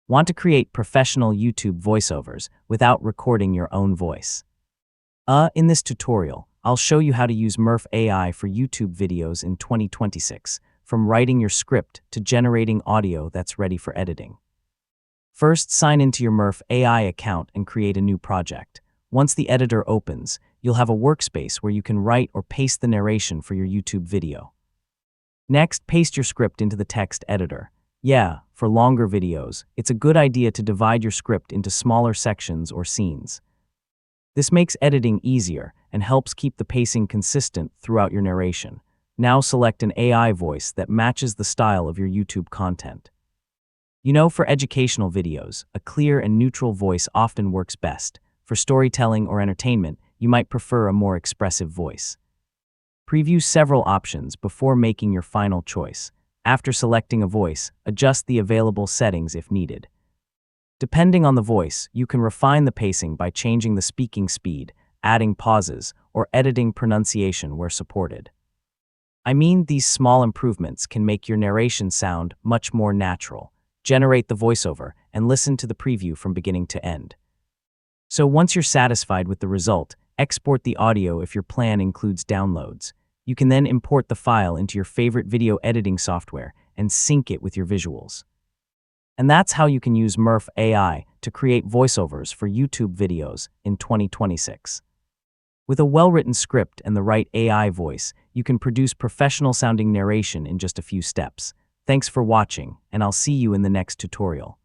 Want to create professional YouTube voiceovers without recording your own voice? In this tutorial, I'll show you how to use Murf AI for YouTube videos in 2026, from writing your script to generating audio that's ready for editing. First, sign into your Murf AI account and create a new project. Once the editor opens, you'll have a workspace where you can write or paste the narration for your YouTube video. Next, paste your script into the text editor. Yeah, for longer videos, it's a good idea to divide your script into smaller sections or scenes. This makes editing easier and helps keep the pacing consistent throughout your narration. Now select an AI voice that matches the style of your YouTube content. For educational videos, a clear and neutral voice often works best. For storytelling or entertainment, you might prefer a more expressive voice. Preview several options before making your final choice. After selecting a voice, adjust the available settings if needed. Depending on the voice, you can refine the pacing by changing the speaking speed, adding pauses, or editing pronunciation where supported. These small improvements can make your narration sound much more natural. Generate the voiceover and listen to the preview from beginning to end. So once you're satisfied with the result, export the audio if your plan includes downloads. You can then import the file into your favorite video editing software and sync it with your visuals. And that's how you can use Murf AI to create voiceovers for YouTube videos in 2026. With a well-written script and the right AI voice, you can produce professional-sounding narration in just a few steps. Thanks for watching, and I'll see you in the next tutorial.